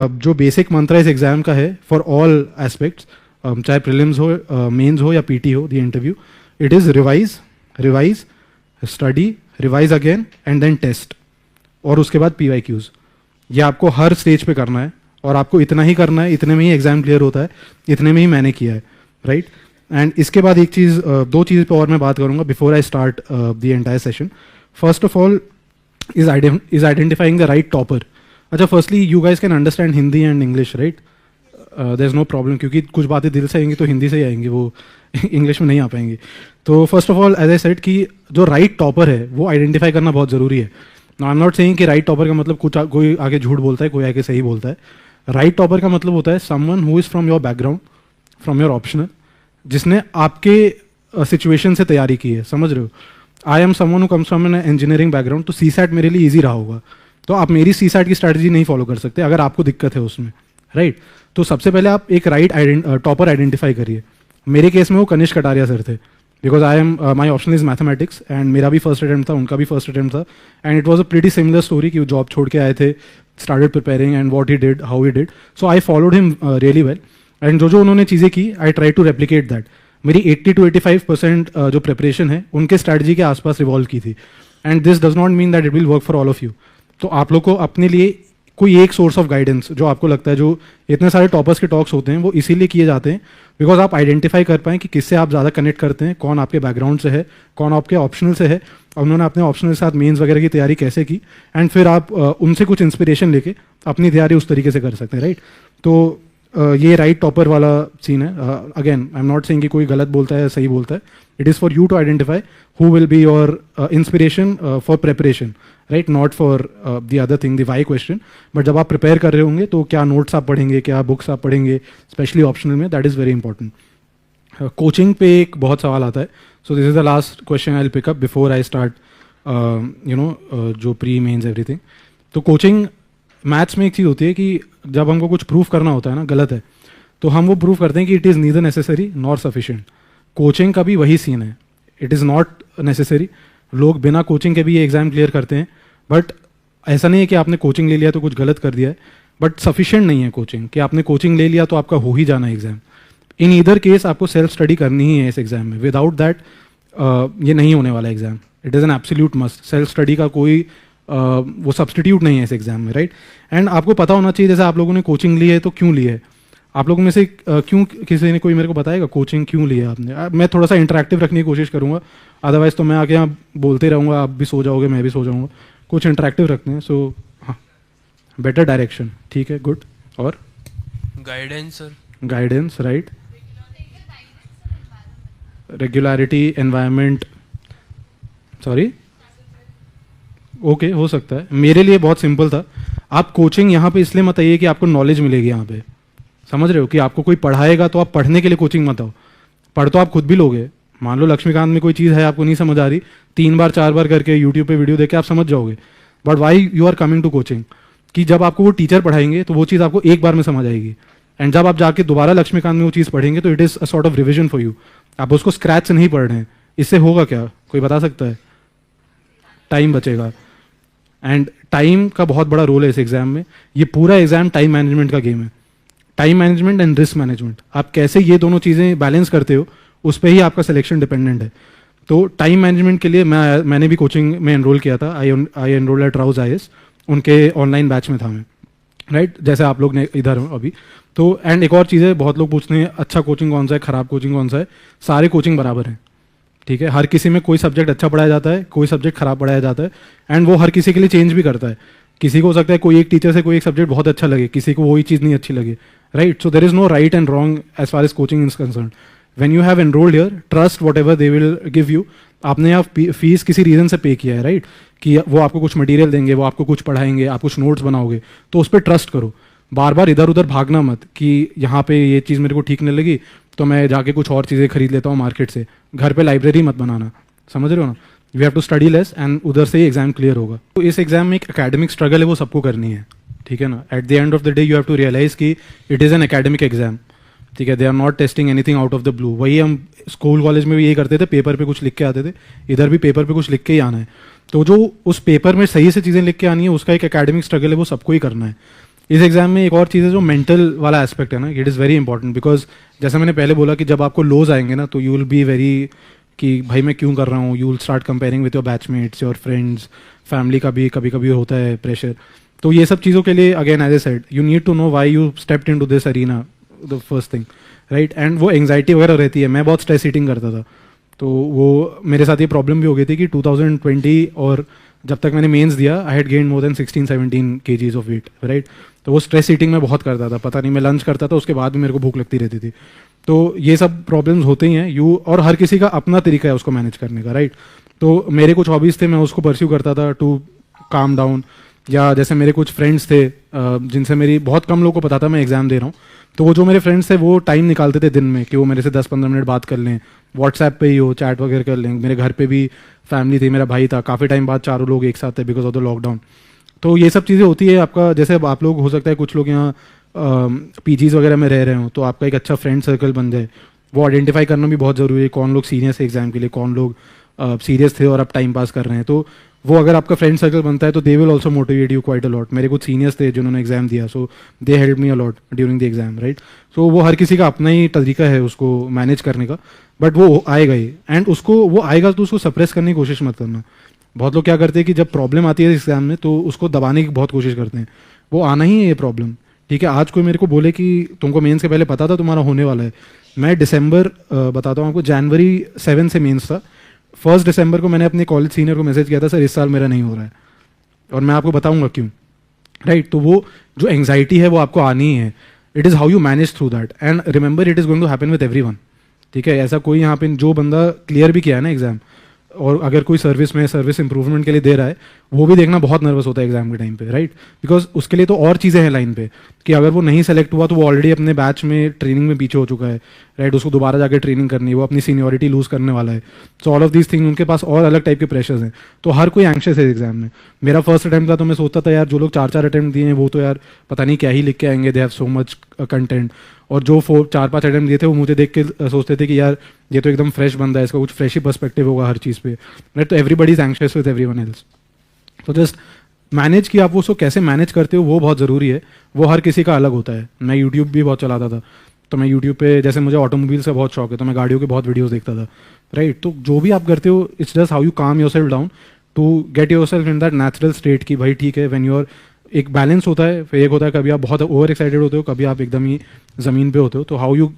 अब जो बेसिक मंत्रा इस एग्ज़ाम का है फॉर ऑल एस्पेक्ट्स, चाहे प्रीलिम्स हो, मेंस हो या पीटी हो, the interview, it is revise, revise, study, revise again and then test, और उसके बाद PYQs। ये आपको हर स्टेज पे करना है और आपको इतना ही करना है, इतने में ही एग्ज़ाम क्लियर होता है, इतने में ही मैंने किया है, राइट। एंड इसके बाद एक चीज़, दो चीज़ पे और मैं बात करूँगा before I start the entire session. First of all is identifying the right topper. अच्छा, firstly you guys can understand Hindi and English, right? There is no problem, क्योंकि कुछ बातें दिल से आएंगी तो हिंदी से ही आएंगी, वो इंग्लिश में नहीं आ पाएंगी। तो first of all as I said कि जो राइट टॉपर है वो आइडेंटिफाई करना बहुत ज़रूरी है। आई एम नॉट सेइंग कि राइट टॉपर का मतलब कोई आगे झूठ बोलता है, कोई आगे सही बोलता है। राइट टॉपर का मतलब होता है someone who is from your background, from your optional, जिसने आपके सिचुएशन से तैयारी की है, समझ रहे हो? I am someone who comes from an engineering background, तो CSAT मेरे लिए ईजी रहा होगा। तो आप मेरी CSAT की स्ट्रैटेजी नहीं फॉलो कर सकते अगर आपको दिक्कत है उसमें, राइट? तो सबसे पहले आप एक राइट टॉपर आइडेंटिफाई करिए। मेरे केस में वो कनिष्क कटारिया सर थे, because I am my option is mathematics and मेरा भी फर्स्ट अटेम्प्ट था, उनका भी फर्स्ट अटेम्प्ट था, and it was a pretty similar story कि वो जॉब छोड़ के आए थे, started preparing and what he did, how he did. So I followed him really well, and जो उन्होंने चीज़ें की I try to replicate that. मेरी 80 to 85% जो प्रिपरेशन है उनके स्ट्रैटेजी के आसपास रिवॉल्व की थी, and this does not mean that it will work for all of you. तो आप लोग को अपने लिए कोई एक सोर्स ऑफ गाइडेंस जो आपको लगता है, जो इतने सारे टॉपर्स के टॉक्स होते हैं वो इसीलिए किए जाते हैं बिकॉज आप आइडेंटिफाई कर पाएँ कि किससे आप ज़्यादा कनेक्ट करते हैं, कौन आपके बैकग्राउंड से है, कौन आपके ऑप्शनल से है, और उन्होंने अपने ऑप्शनल के साथ मेंस वगैरह की तैयारी कैसे की, एंड फिर आप उनसे कुछ इंस्पिरेशन लेके अपनी तैयारी उस तरीके से कर सकते हैं, राइट? तो ये राइट टॉपर वाला सीन है। Again I am not saying कि कोई गलत बोलता है या सही बोलता है, it is for you to identify who will be your inspiration for preparation, right? Not for the other thing, the why question. But जब आप प्रिपेयर कर रहे होंगे तो क्या नोट्स आप पढ़ेंगे, क्या बुक्स आप पढ़ेंगे, स्पेशली ऑप्शनल में, that is very important. Coaching पे एक बहुत सवाल आता है, so this is the last question I will pick up before I start जो प्री मेंस एवरीथिंग। तो कोचिंग, मैथ्स में एक चीज़ होती है कि जब हमको कुछ प्रूफ करना होता है ना, गलत है, तो हम वो प्रूफ करते हैं कि it is neither necessary nor sufficient. Coaching का भी वही सीन है, इट इज़ नॉट नेसेसरी। लोग बिना कोचिंग के भी ये एग्ज़ाम क्लियर करते हैं, बट ऐसा नहीं है कि आपने कोचिंग ले लिया तो कुछ गलत कर दिया है, बट सफिशिएंट नहीं है कोचिंग कि आपने कोचिंग ले लिया तो आपका हो ही जाना एग्ज़ाम। इन ईदर केस आपको सेल्फ स्टडी करनी ही है इस एग्ज़ाम में, विदाउट दैट ये नहीं होने वाला exam. It is an absolute must. Self study का कोई वो सब्सटीट्यूट नहीं है इस एग्ज़ाम में, राइट? एंड आपको पता होना चाहिए, जैसे आप लोगों ने कोचिंग ली है तो क्यों ली है। आप लोगों में से क्यों, किसी ने कोई मेरे को बताएगा कोचिंग क्यों ली है आपने? मैं थोड़ा सा इंटरेक्टिव रखने की कोशिश करूँगा, अदरवाइज तो मैं आके यहाँ बोलते रहूँगा, आप भी सो जाओगे, मैं भी सो जाऊँगा। कुछ इंटरेक्टिव रखते हैं, सो हाँ, बेटर डायरेक्शन, ठीक है, गुड। और guidance sir, guidance, right, regularity, environment, sorry, okay, हो सकता है। मेरे लिए बहुत सिंपल था। आप कोचिंग यहाँ पे इसलिए मत आइए कि आपको नॉलेज मिलेगी यहाँ पे, समझ रहे हो? कि आपको कोई पढ़ाएगा तो आप पढ़ने के लिए कोचिंग मत आओ, पढ़ तो आप खुद भी लोगे। मान लो लक्ष्मीकांत में कोई चीज़ है आपको नहीं समझ आ रही, 3 बार 4 बार करके यूट्यूब पे वीडियो देख के आप समझ जाओगे। But why you are coming to coaching, कि जब आपको वो टीचर पढ़ाएंगे तो वो चीज़ आपको एक बार में समझ आएगी, एंड जब आप जाके दोबारा लक्ष्मीकांत में वो चीज़ पढ़ेंगे तो it is a sort of revision for you. आप उसको स्क्रैच से नहीं पढ़ रहे हैं। इससे होगा क्या, कोई बता सकता है? टाइम बचेगा, एंड टाइम का बहुत बड़ा रोल है इस एग्जाम में। ये पूरा एग्जाम टाइम मैनेजमेंट का गेम है, time management and risk management. आप कैसे ये दोनों चीज़ें बैलेंस करते हो, उस पर ही आपका सिलेक्शन डिपेंडेंट है। तो टाइम मैनेजमेंट के लिए मैंने भी कोचिंग में एनरोल किया था। आई एनरोल एट राउज IAS, उनके ऑनलाइन बैच में था मैं, राइट? जैसे आप लोग ने इधर हो अभी। तो एंड एक और चीज़ है, बहुत लोग पूछते हैं अच्छा कोचिंग कौन सा है, खराब कोचिंग कौन सा है। सारे कोचिंग बराबर हैं, ठीक है? हर किसी में कोई सब्जेक्ट अच्छा पढ़ाया जाता है, कोई सब्जेक्ट खराब पढ़ाया जाता है, एंड वो हर किसी के लिए चेंज भी करता है। किसी को हो सकता है कोई एक टीचर से कोई एक सब्जेक्ट बहुत अच्छा लगे, किसी को वही चीज़ नहीं अच्छी लगे, right? So there is no right and wrong as far as coaching is concern. When you have enrolled here, trust whatever they will give you. आपने यहाँ फीस किसी रीज़न से पे किया है, राइट? कि वो आपको कुछ मटीरियल देंगे, वो आपको कुछ पढ़ाएंगे, आप कुछ नोट्स बनाओगे, तो उस पर ट्रस्ट करो। बार बार इधर उधर भागना मत कि यहाँ पे ये चीज़ मेरे को ठीक नहीं लगी तो मैं जाके कुछ और चीज़ें खरीद लेता हूँ मार्केट से। घर पे लाइब्रेरी मत बनाना, समझ रहे हो ना? We have to study less and उधर से ही एग्जाम क्लियर होगा। तो इस एग्जाम में एक एकेडमिक स्ट्रगल है, वो सबको करनी है, ठीक है ना? At the end of the day you have to realise कि it is an academic exam, ठीक है? They are not testing anything out of the blue. वही हम स्कूल कॉलेज में भी यही करते थे, पेपर पे कुछ लिख के आते थे, इधर भी पेपर पे कुछ लिख के ही आना है। तो जो उस पेपर में सही से चीज़ें लिख के आनी है, उसका एक एकेडमिक स्ट्रगल है, वो सबको ही करना है। इस एग्जाम में एक और चीज़ है जो मेंटल वाला एस्पेक्ट है ना, it is very important because जैसा मैंने पहले बोला कि जब आपको लोज आएंगे ना तो यू विल बी वेरी कि भाई मैं क्यों कर रहा हूँ, you will start comparing with your batchmates, your friends, family का भी कभी कभी होता है प्रेशर. तो ये सब चीज़ों के लिए again as I said you need to know why you stepped into this arena, the first thing, right. And वो एंग्जाइटी वगैरह रहती है. मैं बहुत स्ट्रेस ईटिंग करता था, तो वो मेरे साथ ये प्रॉब्लम भी हो गई थी कि 2020 और जब तक मैंने मेंस दिया I had gained more than 16-17 kgs of weight, right. तो वो स्ट्रेस ईटिंग मैं बहुत करता था. पता नहीं, मैं लंच करता था उसके बाद भी मेरे को भूख लगती रहती थी. तो ये सब प्रॉब्लम्स होते ही हैं यू, और हर किसी का अपना तरीका है उसको मैनेज करने का, राइट. तो मेरे कुछ हॉबीज़ थे, मैं उसको परस्यू करता था टू काम डाउन. या जैसे मेरे कुछ फ्रेंड्स थे जिनसे मेरी बहुत कम लोगों को पता था मैं एग्ज़ाम दे रहा हूँ, तो वो जो मेरे फ्रेंड्स थे वो टाइम निकालते थे दिन में कि वो मेरे से 10-15 मिनट बात कर लें, व्हाट्सएप पे ही हो, चैट वगैरह कर लें. मेरे घर पे भी फैमिली थी, मेरा भाई था, काफ़ी टाइम बाद चारों लोग एक साथ थे बिकॉज ऑफ द लॉकडाउन. तो ये सब चीज़ें होती है. आपका जैसे अब आप लोग हो सकता है कुछ लोग यहाँ पीजीज वगैरह में रह रहे हो, तो आपका एक अच्छा फ्रेंड सर्कल बन जाए. वो आइडेंटिफाई करना भी बहुत ज़रूरी है, कौन लोग सीरियस है एग्जाम के लिए, कौन लोग सीरियस थे और अब टाइम पास कर रहे हैं. तो वो अगर आपका फ्रेंड सर्कल बनता है तो they will also motivate you quite a lot. मेरे कुछ सीनियर्स थे जिन्होंने एग्जाम दिया, so they help me a lot during the exam, right. So वो हर किसी का अपना ही तरीका है उसको मैनेज करने का, बट वो आएगा ही. एंड उसको वो आएगा तो उसको सप्रेस करने की कोशिश मत करना. बहुत लोग क्या करते हैं कि जब प्रॉब्लम आती है एग्जाम में तो उसको दबाने की बहुत कोशिश करते हैं. वो आना ही है ये प्रॉब्लम, ठीक है. आज कोई मेरे को बोले कि तुमको मेंस के पहले पता था तुम्हारा होने वाला है, मैं दिसंबर बताता हूँ आपको, जनवरी 7 से मेंस था. 1 दिसंबर को मैंने अपने कॉलेज सीनियर को मैसेज किया था, सर इस साल मेरा नहीं हो रहा है, और मैं आपको बताऊंगा क्यों, राइट. तो वो जो एंग्जाइटी है वो आपको आनी ही है. It is how you manage through that, and remember it is going to happen with everyone, ठीक है. ऐसा कोई यहाँ पे जो बंदा क्लियर भी किया है ना एग्जाम, और अगर कोई सर्विस में सर्विस इंप्रूवमेंट के लिए दे रहा है, वो भी देखना बहुत नर्वस होता है एग्जाम के टाइम पे, राइट. बिकॉज उसके लिए तो और चीज़ें हैं लाइन पे कि अगर वो नहीं सेलेक्ट हुआ तो वो ऑलरेडी अपने बैच में ट्रेनिंग में पीछे हो चुका है, राइट. उसको दोबारा जाकर ट्रेनिंग करनी है, वो अपनी सीनियरिटी लूज करने वाला है. So all of these things उनके पास और अलग टाइप के प्रेशर्स हैं. तो हर कोई एंग्शियस है एग्जाम में. मेरा फर्स्ट अटैम्प्ट था तो मैं सोचता था यार जो लोग 4-4 अटैम्प्ट दिए हैं वो तो यार पता नहीं क्या ही लिख के आएंगे, they have so much content. और जो 4-5 अटैम्प्ट दिए थे वो मुझे देख के सोचते थे कि यार ये तो एकदम फ्रेश बंदा है, इसका कुछ फ्रेश ही पर्सपेक्टिव होगा हर चीज़ पे, राइट. तो everybody is anxious with everyone else. तो जस्ट मैनेज कि आप उसको कैसे मैनेज करते हो वो बहुत ज़रूरी है. वो हर किसी का अलग होता है. मैं यूट्यूब भी बहुत चलाता था, तो मैं यूट्यूब पे जैसे मुझे ऑटोमोबाइल से बहुत शौक है तो मैं गाड़ियों के बहुत वीडियोस देखता था, राइट. तो जो भी आप करते हो it's just how you calm your self down to get your self in that natural state कि भाई ठीक है, व्हेन यूर एक बैलेंस होता है. फिर एक होता है कभी आप बहुत ओवर एक्साइटेड होते हो, कभी आप एकदम ही ज़मीन पे होते हो. तो how you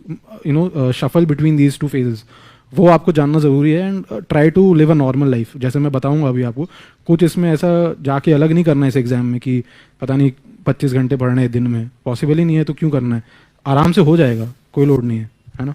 know shuffle between these two phases, वो आपको जानना ज़रूरी है. And try to live a normal life. जैसे मैं बताऊंगा अभी आपको, कुछ इसमें ऐसा जाके अलग नहीं करना है इस एग्ज़ाम में कि पता नहीं 25 घंटे पढ़ने हैं दिन में, पॉसिबल ही नहीं है. तो क्यों करना है, आराम से हो जाएगा, कोई लोड नहीं है, है ना.